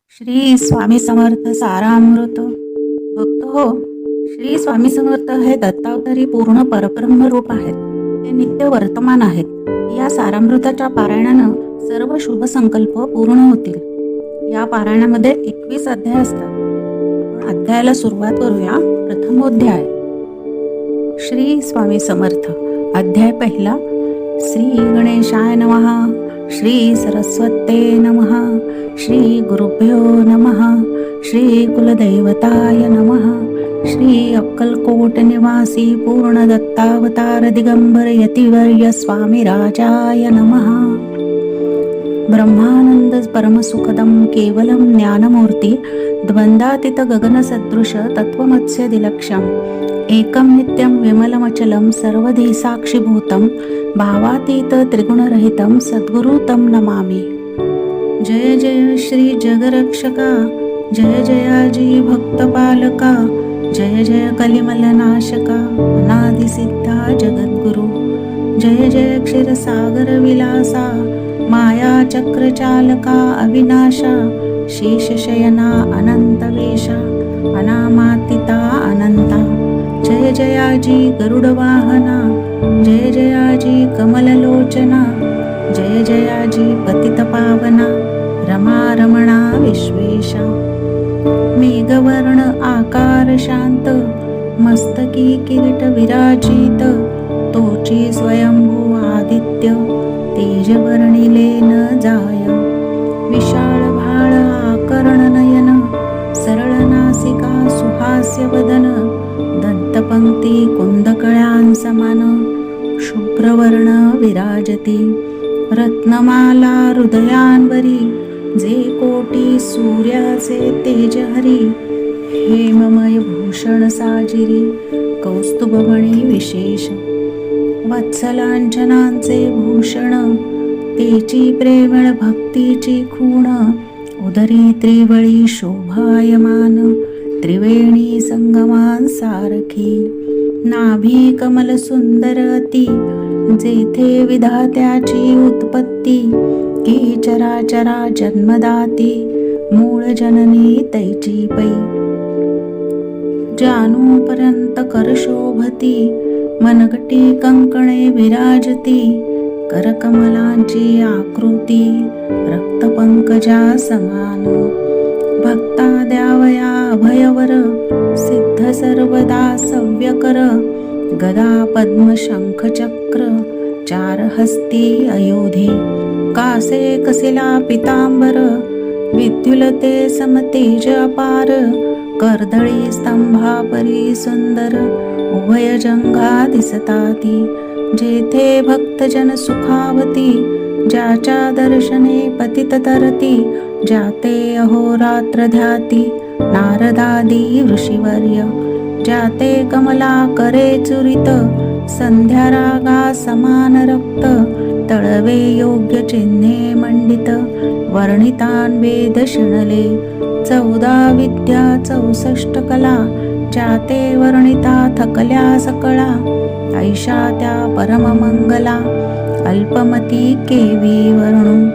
श्री स्वामी समर्थ सारामृत भक्त हो. श्री स्वामी समर्थ हे दत्तावतारी पूर्ण परब्रह्म रूप आहेत. ते नित्य वर्तमान आहेत. या सारामृताच्या पारायणानं सर्व शुभ संकल्प पूर्ण होतील. या पारायणामध्ये 21 अध्याय असतात. आपण अध्यायाला सुरुवात करूया. प्रथमोध्याय. श्री स्वामी समर्थ. अध्याय पहिला. श्री गणेशाय नमः. श्री सरस्वते नमः. श्री गुरुभ्यो नमः. श्री कुलदैवताय नमः. श्री अक्कलकोट निवासी पूर्ण दत्तावतार दिगंबर यतिवर्य स्वामी राजाय नमः. ब्रह्मानंद परमसुखदं केवलं ज्ञानमूर्ती द्वंद्वातीत गगनसदृश तत्त्वमत्स्य दिलक्ष्यम् एकं नित्यं विमलमचलं सर्वधी साक्षीभूतं भावातीत त्रिगुणरहितं सद्गुरु तं नमामि. जय जय श्री जगरक्षका. जय जयाजी भक्तपालका. जय जय कलिमलनाशका अनादिसिद्धा जगद्गुरु. जय जय क्षीरसागर विलासा माया चक्रचालका अविनाशा शेषशयना अनंतवेशा अनामातिता अनंता. जय जयाजी गरुडवाहना. जय जयाजी कमललोचना. जय जयाजी पतितपावना रमा रमणा विश्वेशा. मेघवर्ण आकार शांत मस्तकी किरीट विराजित तोची स्वयंभू आदित्य तेज वर्णिले न जाय. विशाळ भाळ आकर्ण नयन सरळ नासिका सुहास्य वदन दंतपंक्ती कुंदकळ्यांसमान शुभ्रवर्ण विराजती. रत्नमाला हृदयांवरी जे कोटी सूर्याचे तेज हरी. हेममय भूषण साजिरी कौस्तुभमणी विशेष. वत्सलांजनांचे भूषण तेची प्रेमळ भक्तीची खूण. उदरी त्रिवळी शोभायमान त्रिवेणी संगमान सारखी. नाभी कमल सुंदर अति जेथे विधात्याची उत्पत्ती. की चराचरा जन्मदाती मूळ जननी तैची पै. जानूपर्यंत करशोभती मनगटी कंकणे विराजती. करकमलांची आकृती रक्तपंकजा समान. भक्ता द्यावया अभयवर सिद्ध सर्वदा सव्यकर. गदा पद्म शंख चक्र चार हस्ती अयोधी. कासे कसिला पितांबर विद्युलते समतेज अपार. कर्दळी स्तंभापरी सुंदर उभय जंगा दिसताती. जेथे भक्तजन सुखावती ज्याच्या दर्शने पतित तरती. जाते अहोरात्र ध्याती नारदादी ऋषीवर्य. जाते कमला करे चुरित संध्या रागा समान रक्त. तळवे योग्य चिन्हे मंडित वर्णितान वेद शिणले. 14 विद्या 64 कला जाते वर्णिता थकल्या सकळा. ऐशा त्या परममंगला अल्पमती केवी वर्णू.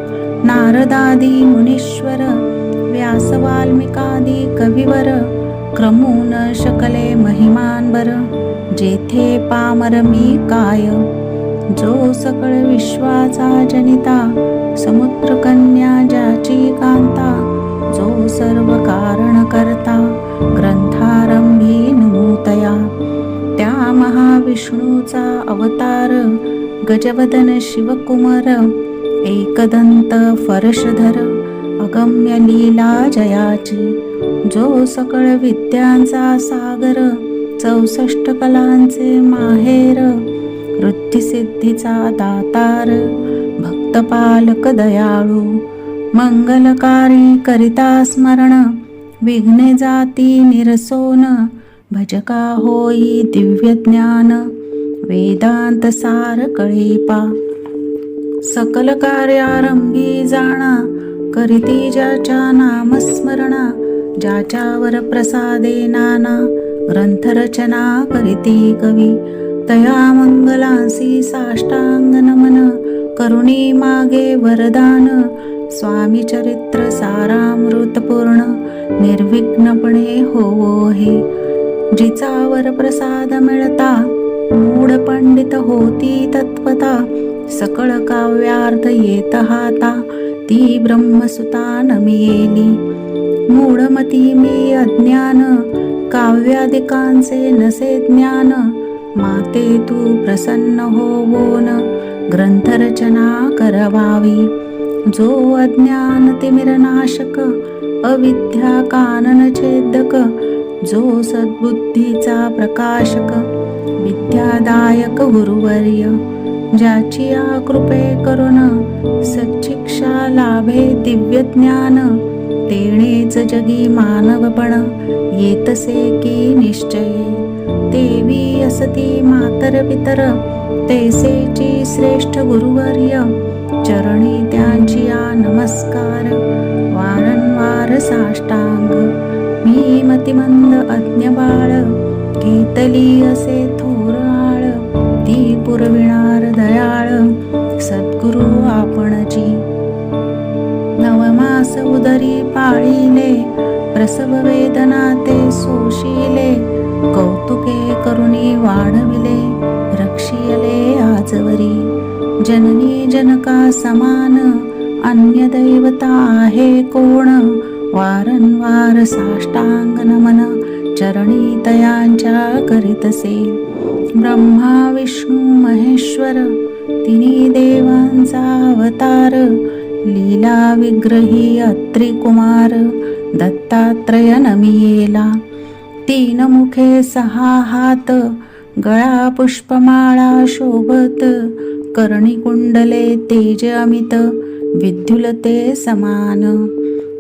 नारदादी मुनीश्वर व्यास वाल्मिकादी कविवर. क्रमून शकले महिमानबर जेथे पामर मी काय. जो सकळ विश्वाचा जनिता समुद्रकन्या ज्याची कांता. जो सर्व कारण करता ग्रंथारंभी नमूतया. त्या महाविष्णूचा अवतार गजवदन शिवकुमार. एकदंत फरशधर अगम्य लीला जयाची. जो सकळ विद्यांचा सागर 64 कलांचे माहेर. वृत्तिसिद्धीचा दातार भक्तपालक दयाळू. मंगलकारी करिता स्मरण विघ्ने जाती निरसोन. भजका होई दिव्य ज्ञान वेदांत सार कळेपा. सकल कार्यारंभी जाणा करीती ज्याच्या नामस्मरणा. ज्याच्यावर प्रसादे नाना ग्रंथरचना करीती कवी. तया मंगलांसी साष्टांग नमन करुणी मागे वरदान. स्वामी चरित्र सारामृत पूर्ण निर्विघ्नपणे होवो हे. जिचावर प्रसाद मिळता मूढ पंडित होती तत्वता. सकळ काव्यार्थ येत हाता ती ब्रह्मसुता नमियेली. मूढमती मी अज्ञान काव्यादिकांचे नसे ज्ञान. माते तू प्रसन्न होवोन ग्रंथरचना करवावी. जो अज्ञान तिमिरनाशक अविद्या कानन छेदक. जो सद्बुद्धीचा प्रकाशक विद्यादायक गुरुवर्य. ज्याची या कृपे करुण सच्चिक्षा लाभे दिव्य ज्ञान. तेणेच जगी मानवपण येतसे की निश्चये. देवी असती मातर पितर तैसेची श्रेष्ठ गुरुवर्य. चरणी त्यांची या नमस्कार वारंवार साष्टांग. मी मतिमंद अज्ञ बाळ घेतली असे थोर आळ. ती पुरविणार दयाळ सद्गुरु आपणची. नवमास उदरी पाळिले प्रसव वेदना ते सोशिले. कौतुके करुणी वाढविले रक्षियले आजवरी. जननी जनका समान अन्य दैवता आहे कोण. वारंवार साष्टांग नमन चरणी तयांच्या करीतसे. ब्रह्मा विष्णू महेश्वर तिन्ही देवांचा अवतार. लीला विग्रही अत्री कुमार दत्तात्रय नमियेला. तीन मुखे सहा हात गळा पुष्पमाळा शोभत. कर्णी कुंडले तेज अमित विद्युलते समान.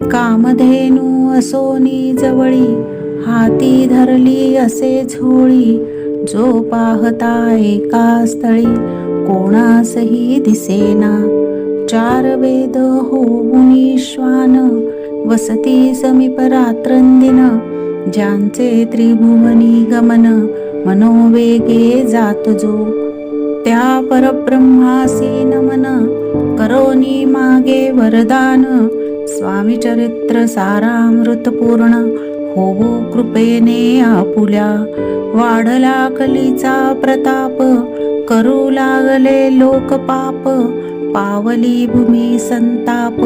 कामधेनू असोनी जवळी हाती धरली असे झोळी. जो पाहता एका स्थळी कोणासही दिसेना. चार वेद होऊनी श्वान वसती समीप रात्रंदिन. ज्यांचे त्रिभुवनी गमन मनोवेगे जात जो. त्या परब्रह्मासी नमन करोनी मागे वरदान. स्वामी चरित्र सारामृत पूर्ण होवो कृपेने आपुल्या. वाढला कलीचा प्रताप करू लागले लोक पाप. पावली भूमी संताप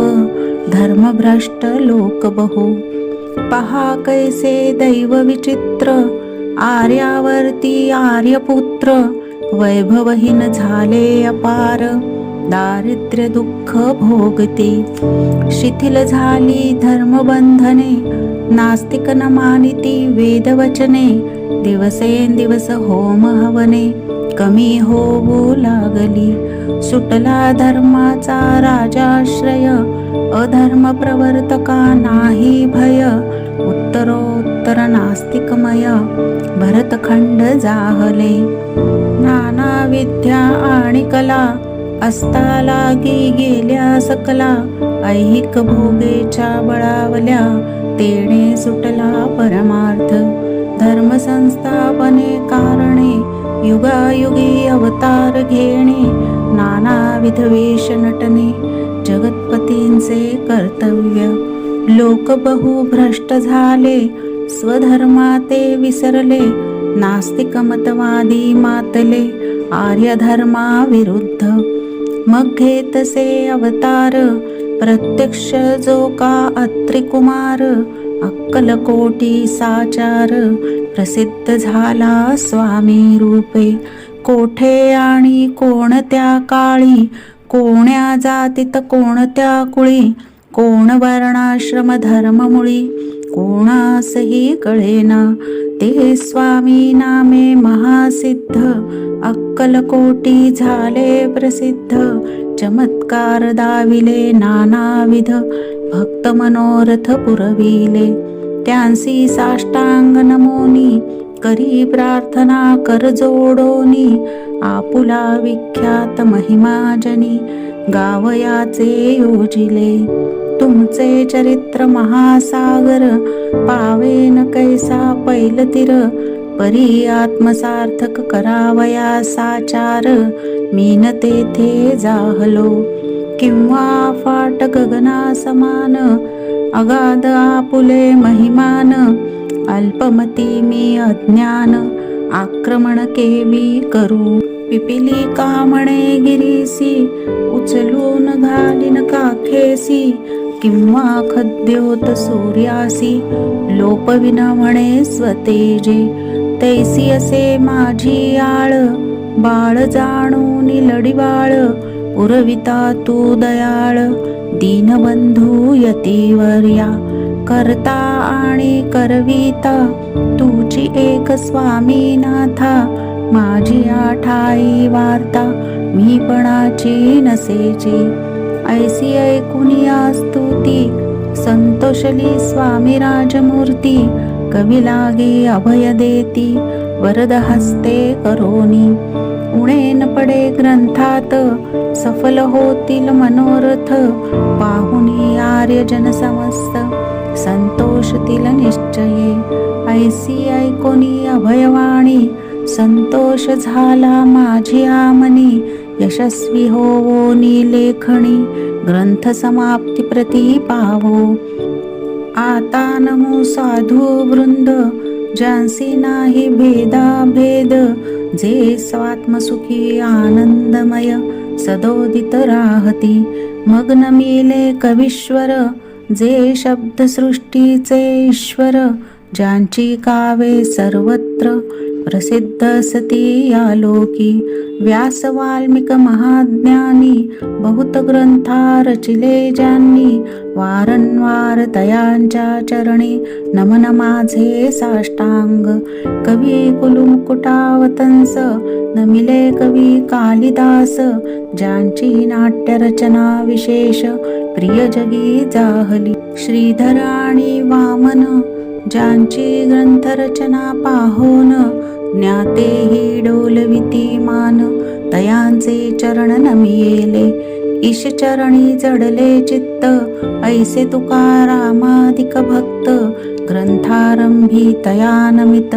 धर्मभ्रष्ट लोक बहु. पहा कैसे दैव विचित्र आर्यावरती आर्यपुत्र. वैभवहीन झाले अपार दारिद्र्य दुःख भोगती. शिथिल झाली धर्मबंधने नास्तिक न मानिती वेदवचने. दिवसेंदिवस होम हवने कमी होऊ लागली. सुटला धर्माचा राजाश्रय अधर्म प्रवर्तका नाही भय. उत्तरोत्तर नास्तिकमय भरतखंड जाहले. नाना विद्या आणि कला असता लागी गेल्या सकला. ऐहिक भोगेच्या बळावल्या तेणे सुटला परमार्थ. धर्म संस्थापने कारणे युगायुगी अवतार घेणे. नानाविध वेश नटने जगतपतींचे कर्तव्य. लोक बहु भ्रष्ट झाले स्वधर्माते विसरले. नास्तिक मतवादी मातले आर्य धर्मा विरुद्ध. मग घेतसे अवतार प्रत्यक्ष जो का अत्री कुमार. अक्कलकोटी साचार प्रसिद्ध झाला स्वामी रूपे. कोठे आणि कोणत्या काळी कोण्या जातीत कोणत्या कुळी. कोण वर्णाश्रम धर्ममुळी कोणासही कळेना. ते स्वामी नामे महासिद्ध अक्कलकोटी झाले प्रसिद्ध. चमत्कार दाविले नानाविध भक्त मनोरथ पुरविले. त्यांसी साष्टांग नमोनी करी प्रार्थना कर जोडोनी. आपुला विख्यात महिमाजनी गावयाचे योजिले. तुमचे चरित्र महासागर पावेन कैसा पैलतीर. परी आत्मसार्थक करावया साचार मीन तेथे जाहलो. किंवा फाट गगना समान, अगाध आपुले महिमान, अल्पमती मी अज्ञान, आक्रमण केवी करू. पिपिलिका म्हणे गिरीसी, उचलून घालीन काखेसी, किंवा खद्योत सूर्यासी, लोपविन म्हणे स्वतेजे. तैसी असे माझी आळ, बाळ जाणून लढिवाळ, पुरविता तू दयाळ, दीनबंधू यतिवर्या. करता आणि करविता तुझी एक स्वामीनाथा, माझी ठाई वार्ता मीपणाची नसेची. ऐसी ऐकुनिया स्तुती, संतोषली स्वामी राजमूर्ती, कवी लागे अभय देती, वरद हस्ते करोनी. उणे न पडे ग्रंथात, सफल होतील मनोरथ, पाहुनी आर्यजन समस्त, संतोषतील निश्चये. ऐसी ऐकोनी अभयवाणी, संतोष झाला माझी आमनी, यशस्वी होवोनी लेखणी, ग्रंथ समाप्ती प्रती पावो. आता नमो साधू वृंद, ज्यांसी नाही भेदाभेद, जे स्वात्मसुखी आनंदमय, सदोदित राहती. मग्न मिले कवीश्वर, जे शब्दसृष्टीचे ईश्वर, ज्यांची कावे सर्वत्र, प्रसिद्ध असती या लोकी. व्यास वाल्मिक महाज्ञानी, बहुत ग्रंथा रचिले ज्यांनी, वारंवार तयांच्या चरणी, नमन माझे साष्टांग. कवी कुलमुकुटावतंस, नमिले कवी कालिदास, ज्यांची नाट्यरचना विशेष, प्रिय जगी जाहली. श्रीधर आणि वामन, ज्यांची ग्रंथरचना पाहोन, ज्ञातेही डोलविती मान, तयांचे चरण नमियेले. ईशचरणी जडले चित्त, ऐसे तुकारामादिक भक्त, ग्रंथारंभी तया नमित,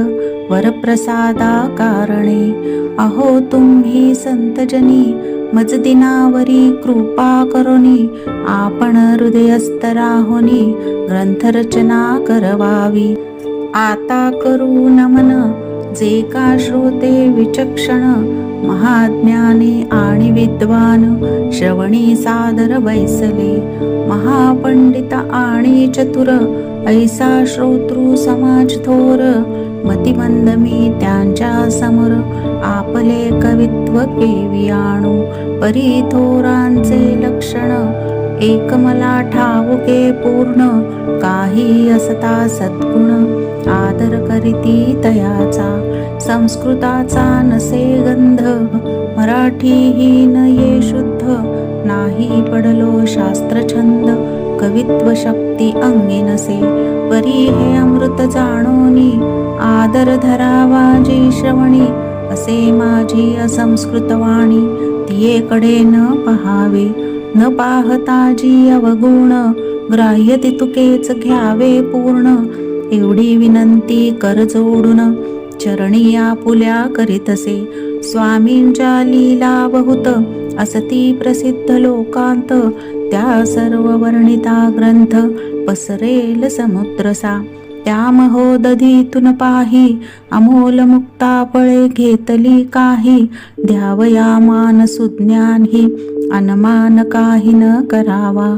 वरप्रसादा कारणे. अहो तुम्ही संतजनी, मज दिनावरी कृपा करोनी, आपण हृदयस्थ राहोनी, ग्रंथरचना करवावी. आता करू नमन, जे का श्रोते विचक्षण, महाज्ञानी आणि विद्वान, श्रवणी सादर बैसले. महापंडित आणि चतुर, ऐसा श्रोतृ समाज थोर, मतिमंद मी त्यांच्या समोर, आपले कवित्व केवी आणू. परी थोरांचे लक्षण, एक मला ठाऊके पूर्ण, काही असता सद्गुण, आदर करीती तयाचा. संस्कृताचा नसे गंध, मराठीही न ये शुद्ध, नाही पडलो शास्त्रछंद, कवित्व शक्ती अंगी नसे. परी हे अमृत जाणोनी, आदर धरावा जी श्रवणी, असे माझी असंस्कृत वाणी, तियेकडे न पहावे. न पाहता जी अवगुण, ग्राह्य तितुकेच घ्यावे पूर्ण, एवढी विनंती कर जोडून, चरणी आपुल्या करीतसे. स्वामींच्या लीला बहुत, असती प्रसिद्ध लोकांत, त्या सर्व वर्णिता ग्रंथ, पसरेल समुद्रसा. त्या महोदधीतून पाही, अमोल मुक्ता फळे घेतली काही, द्यावया मान सुज्ञान ही, अनमान काही न करावा.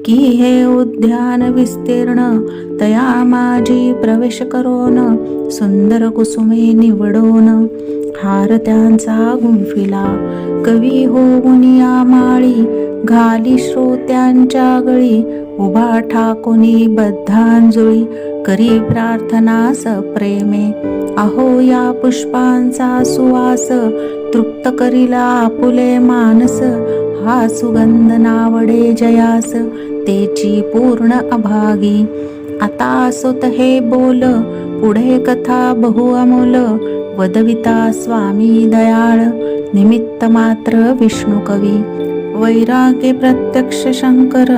की हे उद्यान विस्तीर्ण, तया माझी प्रवेश करोन, सुंदर कुसुमे निवडोन, हार त्यांचा गुंफिला. कवी होऊन या माळी, घाली श्रोत्यांच्या गळी, उभा ठाकोनी बद्धांजुळी, करी प्रार्थना सप्रेमे. अहो या पुष्पांचा सुवास, तृप्त करीला आपुले मानस, हा सुगंध नावडे जयास, तेची पूर्ण अभागी. आता असोत हे बोल, पुढे कथा बहु अमोल, वदविता स्वामी दयाळ, निमित्त मात्र विष्णू कवी. वैराग्य प्रत्यक्ष शंकर,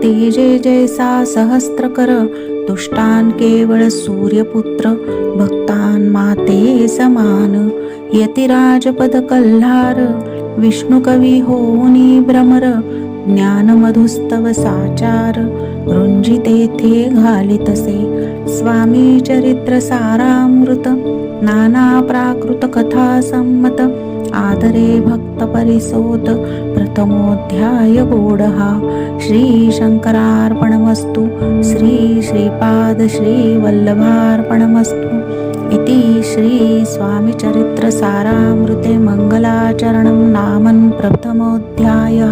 तेजे जैसा सहस्त्रकर, दुष्टान केवळ सूर्यपुत्र, भक्तान माते समान. यतिराजपद कल्हार, विष्णू कवी होऊनी भ्रमर, ज्ञानमधुस्तव साचार रुंजितेथे घालितसे. स्वामी चरित्र सारामृत नाना प्राकृत कथा संमत. आदरे भक्त परिसोत प्रथमोध्याय गोडहा. श्री शंकरार्पणमस्तु. श्री श्रीपाद श्री वल्लभार्पणमस्तु. इति श्री स्वामी चरित्र सारामृते मंगलाचरणं नामन् प्रथमोऽध्यायः.